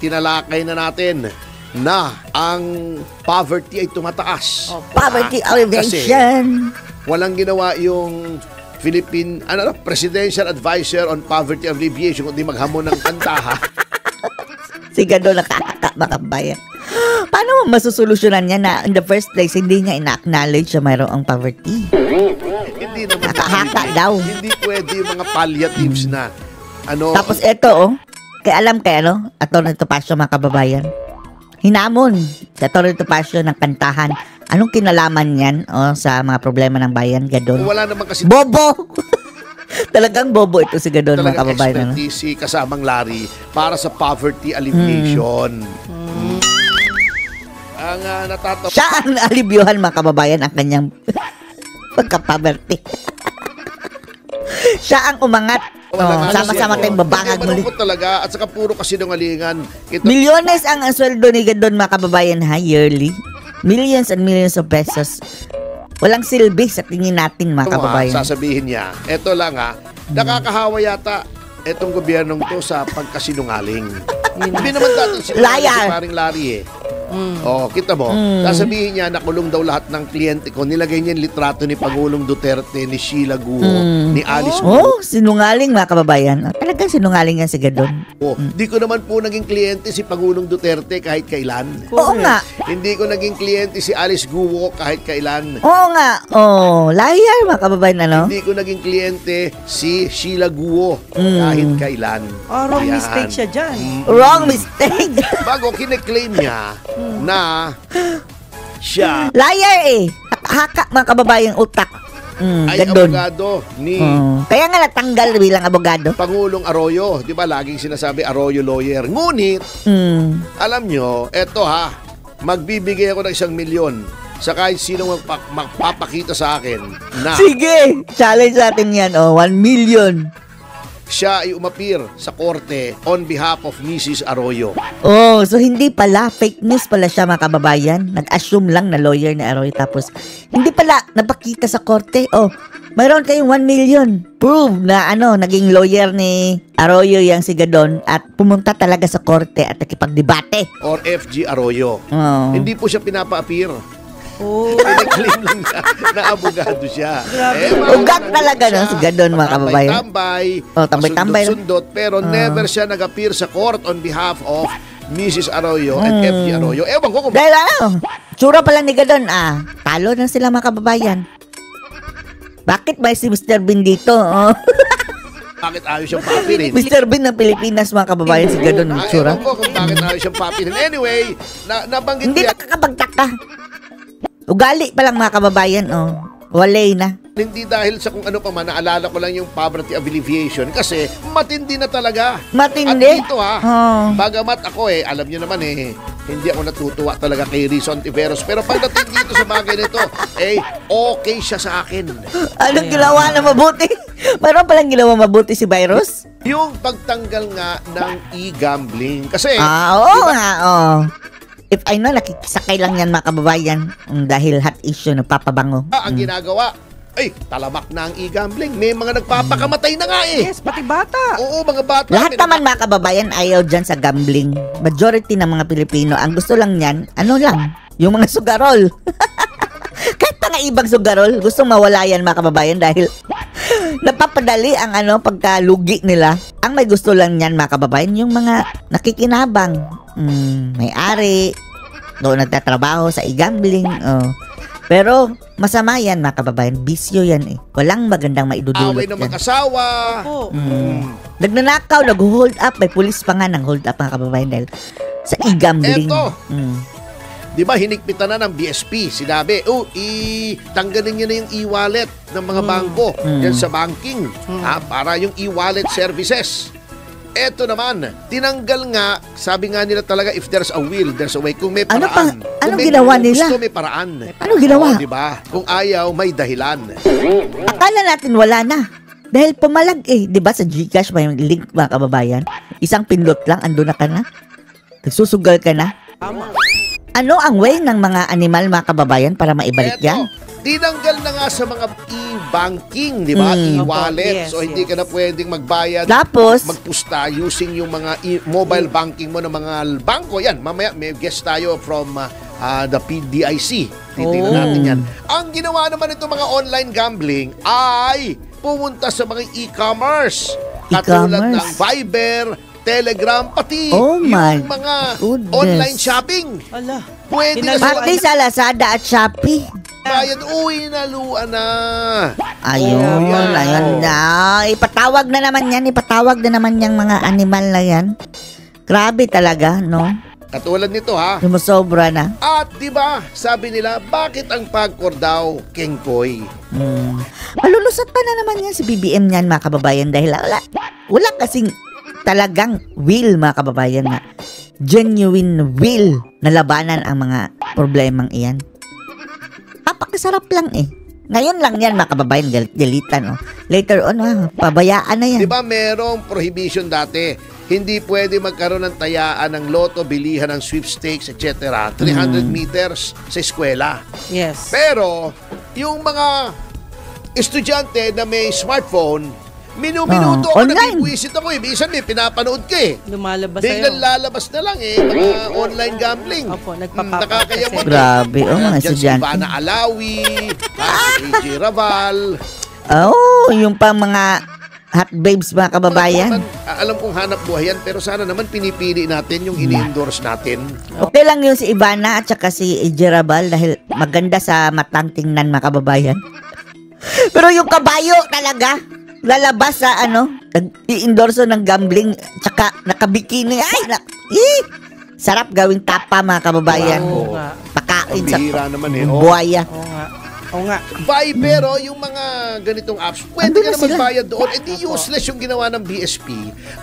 tinalakay na natin na ang poverty ay tumataas. Poverty alleviation. Walang ginawa yung Philippine Presidential Advisor on Poverty Alleviation kundi maghamon ng kantaha. Si Gadon nakakaka makabayan. Paano mo masusolusyonan niya na in the first place hindi niya ina-acknowledge na mayroong poverty? Hindi naman. Nakahaka daw. Hindi pwede yung mga palliatives na Tapos eto kaya alam kayo Atty. Topacio mga kababayan. Hinamon si Atty. Topacio ng kantahan. Anong kinalaman yan sa mga problema ng bayan, Gadon? Wala naman kasi bobo! Talagang bobo ito si Gadon mga kababayan. Talagang expertise si kasamang Larry para sa poverty alleviation. Ang natatapos. Siya ang alibyuhan mga kababayan ang kanyang pagka-poverty. Siya ang umangat. Sama-sama tayong babangag muli. Malungkot talaga at saka puro kasinungalingan. Milyones ang sweldo ni Gadon mga kababayan yearly. Millions and millions of pesos. Walang silbi sa tingin natin mga kababayan. Sasabihin niya, eto lang nakakahawa yata etong gobyernong to sa pagkasinungaling. Hindi naman dati si paring Larry kita mo. Sasabihin niya nakulong daw lahat ng kliyente ko. Nilagay niya yung litrato ni Pangulong Duterte, ni Sheila Guo, ni Alice Guo. Sinungaling mga kababayan. Talagang sinungaling yan si Gadon. Di ko naman po naging kliyente si Pangulong Duterte kahit kailan. Oo nga. Hindi ko naging kliyente si Alice Guo kahit kailan. Oo nga. Liar mga kababayan Hindi ko naging kliyente si Sheila Guo kahit kailan. Wrong mistake siya dyan. Wrong mistake. Bago kine-claim niya na siya liar haka mga kababayang utak. Ay Gadon. abogado ni kaya nga natanggal bilang abogado Pangulong Arroyo. Di ba laging sinasabi Arroyo lawyer. Ngunit alam nyo, eto magbibigay ako ng 1 milyon sa kahit sino magpapakita sa akin na sige, challenge natin yan 1 million. Siya ay umapir sa korte on behalf of Mrs. Arroyo. So hindi pala, fake news pala siya mga kababayan. Nag-assume lang na lawyer ni Arroyo tapos hindi pala napakita sa korte. Mayroon kayong 1 million. Prove na naging lawyer ni Arroyo yang si Gadon at pumunta talaga sa korte at nakipagdebate. Or FG Arroyo. Hindi po siya pinapa-appear. Pinaklaim lang niya na abogado siya. Ugat talaga si Gadon mga kababayan. Tambay-tambay. Sundot, pero never siya nag-appear sa court on behalf of Mrs. Arroyo and FG Arroyo. Ewan ko kung... Dahil tsura pala ni Gadon talo na sila mga kababayan. Bakit ba si Mr. Bean dito? Bakit ayaw siyang papirin? Mr. Bean ng Pilipinas mga kababayan si Gadon ng tsura. Ewan ko kung bakit ayaw siyang papirin. Anyway, nabanggit hindi nakakapagtaka. Ugali pa lang mga kababayan, walay na. Hindi dahil sa kung ano pa man, naalala ko lang yung poverty alleviation kasi matindi na talaga. Matindi? At dito bagamat ako alam nyo naman hindi ako natutuwa talaga kay Rizon Tiveros. Pero pagdating dito sa bagay nito, okay siya sa akin. Anong ginawa na mabuti? Mayroon palang ginawa mabuti si Virus? Yung pagtanggal nga ng e-gambling. Kasi, If I know, nakikisakay lang yan mga kababayan dahil hot issue, nagpapabango. Ang ginagawa, talamak na ang e-gambling. May mga nagpapakamatay na nga Yes, pati bata. Oo, mga bata. Lahat naman mga kababayan ayaw dyan sa gambling. Majority ng mga Pilipino, ang gusto lang yan, yung mga sugarol. Kahit pa nga ibang sugarol, gusto mawala yan mga kababayan dahil napapadali ang pagkalugi nila. Ang may gusto lang yan mga kababayan, yung mga nakikinabang. May-ari, doon nagtatrabaho sa e-gambling. Pero masama yan mga kababayan, bisyo yan Walang magandang maidudulot. Away ng mag-asawa. Nagnanakaw, nag-hold up. May pulis pa nga ng hold up mga kababayan dahil sa e-gambling. Eto. Di ba hinigpitan na ng BSP? Sinabi, tanggalin niyo na yung e-wallet ng mga bangko yan sa banking para yung e-wallet services. Eto naman, tinanggal nga, sabi nga nila talaga, if there's a will, there's a way. Kung may paraan. Anong ginawa nila? Gusto, may paraan. Anong ginawa? Diba? Kung ayaw, may dahilan. Akala natin wala na. Dahil pumalag diba sa GCash may link mga kababayan? Isang pindot lang, ando na ka na. Nagsusugal ka na. Ano ang way ng mga animal mga kababayan para maibalik yan? Tinanggal na nga sa mga banking, di ba? E-wallet. Opo, So, hindi ka na pwedeng magbayad. Tapos, Magpusta using yung mga mobile banking mo ng mga bangko. Yan, mamaya may guest tayo from the PDIC. Titignan natin yan. Ang ginawa naman itong mga online gambling ay pumunta sa mga e-commerce. Katulad ng Viber, Telegram, pati Oh my yung mga goodness. online shopping. Ala. Pwede na pati sa Lazada at Shopee. bayad. Uy, naluan na. Ayun, yan. ayun na. Ipatawag na naman yung mga animal na yan. Grabe talaga, no? Katulad nito ha. Sumusobra na. At 'di ba, sabi nila, bakit ang pagkor daw kengkoy? Malulusot pa na naman yan si BBM niyan, mga kababayan, dahil wala kasing talagang will, mga kababayan, na genuine will na labanan ang mga problemang iyan. Napakasarap lang eh. Ngayon lang yan, mga kababayan, galitan. Oh. Later on, pabayaan na yan. 'Di ba merong prohibition dati? Hindi pwede magkaroon ng tayaan ng loto, bilihan ng sweepstakes, etc. 300 meters sa eskwela. Yes. Pero, yung mga estudyante na may smartphone, minuto ako, online. nabibwisit ako eh. Minsan may pinapanood ka eh. Lumalabas Biglang sa'yo. lalabas na lang eh, mga online gambling. Opo, nagpapapa Nakakayamot. kasi. Grabe, mga Diyan si estudyante. Ivana Alawi, si AJ Raval. Oh, yung pang mga hot babes, mga kababayan. Alam kong hanap buhay yan, pero sana naman pinipili natin yung ini-endorse natin. Okay lang yung si Ivana at saka si Jerabal dahil maganda sa matang tingnan, mga kababayan. Pero yung kabayo talaga, lalabas sa i-endorso ng gambling tsaka nakabikini. Sarap gawing tapa, mga kababayan. Oo nga. Pakain Ang sa bihira naman eh. Oh. buhaya. Oo nga. Oo nga. Pero yung mga ganitong apps, pwede Ando ka na na sila. magbayad doon. Eh di useless yung ginawa ng BSP.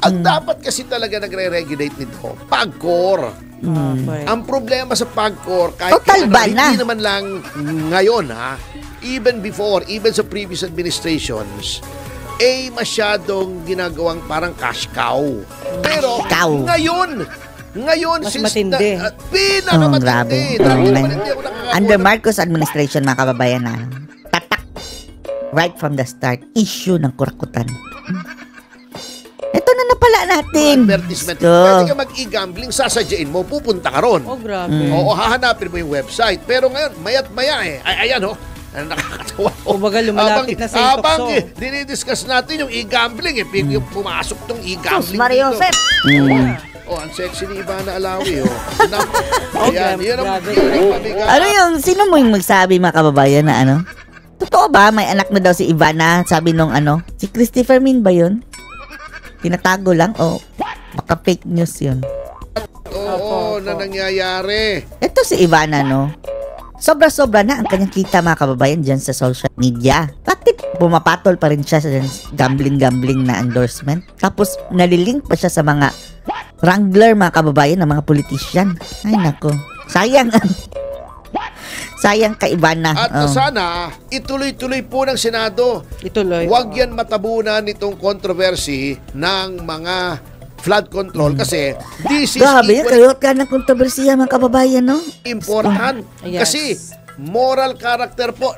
Ang dapat kasi talaga nagre-regulate nito, PAGCOR. Okay. Ang problema sa PAGCOR, kahit Total ban na. hindi naman lang ngayon ha, even before, even sa previous administrations, masyadong ginagawang parang cash cow. Pero Cow. ngayon, Mas since matindi. pinakamatindi. Grabe. Dahil Okay. naman hindi ako nakakakuha Under ng- Marcos administration, mga kababayan, na tatak right from the start, issue ng kurakutan. Ito na pala natin. advertisement. Gusto. Pwede ka mag-e-gambling, sasadyain mo, pupunta ka ron. Oh, grabe. Oo, hahanapin mo yung website. Pero ngayon, mayat-maya eh. Ayan oh. Nakakatawa. Kumbaga, lumalapit na sa Habang tukso. dinidiscuss natin yung e-gambling yung pumasok tong e-gambling Mario dito. Joseph. Ang sexy ni Ivana Alawi oh. Ayan, grabe, yun ang grabe. pabigat. Ano yung, sino mo yung magsabi, mga kababayan, na totoo ba, may anak na daw si Ivana, sabi nung si Christopher Min ba yun? Tinatago lang, o baka fake news yun. Oo, na nangyayari. Ito si Ivana, no? Sobra-sobra na ang kanyang kita, mga kababayan, dyan sa social media. Bakit pumapatol pa rin siya sa gambling-gambling na endorsement? Tapos, nalilink pa siya sa mga wrangler, mga kababayan, ng mga politician. Ay, nako. Sayang. Sayang kay Ivana. At sana, ituloy-tuloy po ng Senado. Ituloy. Huwag yan matabunan itong controversy ng mga flood control kasi this is Grabe, equally kayo ka ng kontrobersiya, mga kababayan, no? important. Yes. Kasi moral character po.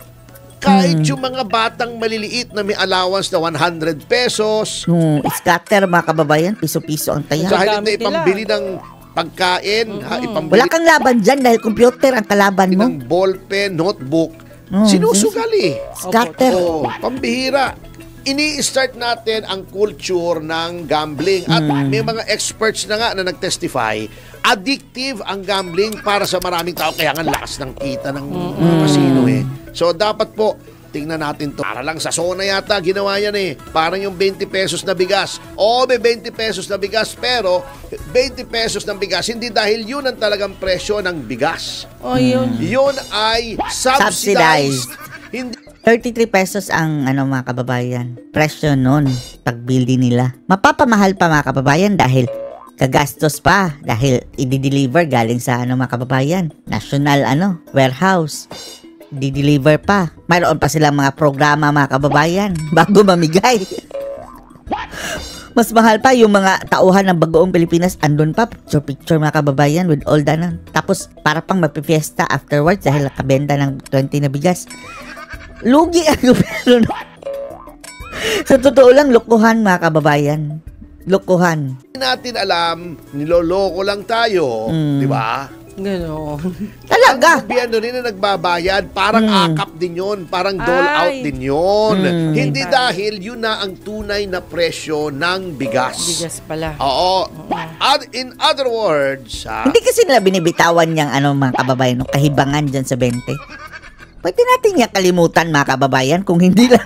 Kahit yung mga batang maliliit na may allowance na 100 pesos, Scatter, mga kababayan, piso-piso ang taya. kahit Gamit hindi nila. ipambili ng pagkain, ipambili Wala kang laban dyan dahil computer ang kalaban mo. ng ballpen, notebook, Mm. sinusugali. Scatter. Oo, pambihira. Ini-start natin ang culture ng gambling at may mga experts na nga na nag-testify, addictive ang gambling para sa maraming tao kaya nga lakas ng kita ng mga casino eh. So dapat po tingnan natin to. Para lang sa zona yata ginawa yan eh. Parang yung 20 pesos na bigas. Oo, may 20 pesos na bigas pero 20 pesos ng bigas hindi dahil yun ang talagang presyo ng bigas. Oh, yun. Yun ay subsidized. Hindi 33 pesos ang mga kababayan. Presyo nun, pagbili nila. Mapapamahal pa, mga kababayan, dahil gagastos pa. Dahil i-deliver galing sa mga kababayan. National warehouse. Di-deliver pa. Mayroon pa silang mga programa, mga kababayan, bago mamigay. Mas mahal pa yung mga tauhan ng Bagoong Pilipinas. Andun pa, picture mga kababayan with all that. Tapos para pang magpifiesta afterwards dahil nakabenta ng 20 na bigas. Lugi ang gobyerno. Sa totoo lang, lokohan mga kababayan. Lokohan. Hindi natin alam, niloloko lang tayo, di ba? Gano'n. Talaga. Ang gobyerno rin na nagbabayad, parang akap din yun, parang dole out din yun. Hindi dahil yun na ang tunay na presyo ng bigas. Bigas pala. Oo. In other words, Hindi kasi nila binibitawan niyang mga kababayan, no, kahibangan dyan sa 20. Pwede natin niya kalimutan mga kababayan kung hindi lang.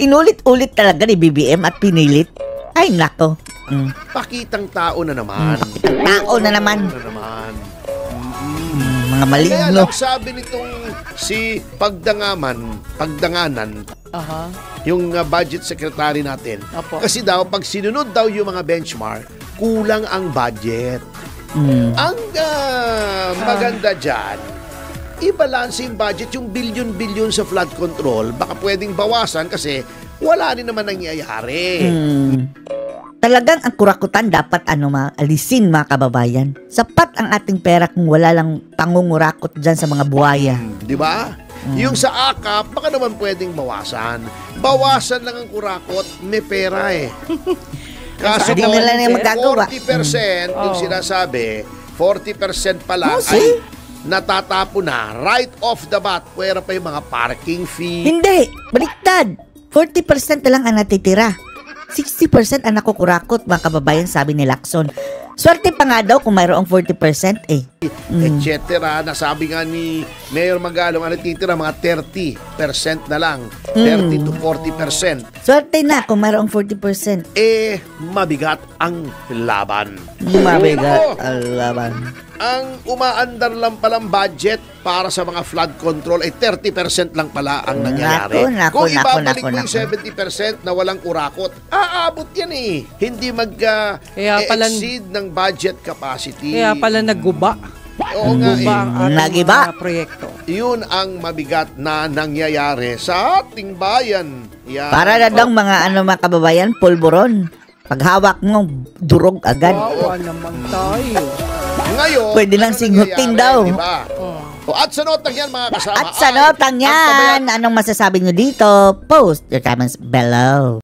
Inulit-ulit talaga ni BBM at pinilit. Ay, nako. pakitang tao na naman. Tao na naman. Mga Kaya maligno. lang sabi nitong si Pagdanganan, yung budget secretary natin. Opo. Kasi daw, pag sinunod daw yung mga benchmark, kulang ang budget. Ang maganda dyan, i-balance yung budget, yung billion-billion sa flood control, baka pwedeng bawasan kasi wala rin naman nangyayari. Talagang ang kurakutan dapat alisin mga kababayan. Sapat ang ating pera kung wala lang pangungurakot dyan sa mga buhaya. Di ba? Yung sa akap, baka naman pwedeng bawasan. Bawasan lang ang kurakot, may pera eh. Kaso Hindi nila na magagawa. 40% yung sinasabi, 40% pa lang see? ay natatapo na right off the bat. Pwera pa yung mga parking fee. Hindi, baliktad. 40% na lang ang natitira. 60% ang nakukurakot mga kababayan, sabi ni Lacson. Swerte pa nga daw kung mayroong 40% eh. Et cetera. Nasabi nga ni Mayor Magalong, ang natitira mga 30% na lang. 30 to 40%. Swerte na kung mayroong 40%. Mabigat ang laban. Mabigat ang laban. Ang umaandar lang palang budget para sa mga flood control ay 30% lang pala ang nangyayari. Kung ibabalik mo yung 70% na walang kurakot, aabot yan eh. Hindi mag-exceed ng budget capacity. Kaya pala nagguba. Oo nga Guba ang ating Nagiba. mga proyekto. Yun ang mabigat na nangyayari sa ating bayan. Yan. Para na daw mga kababayan, pulburon. Paghawak mo, durog agad. Wawa naman tayo. Ngayon, Pwede lang singhutin daw. Diba? At sa notang yan mga kasama. At sa notang yan, anong masasabi nyo dito? Post your comments below.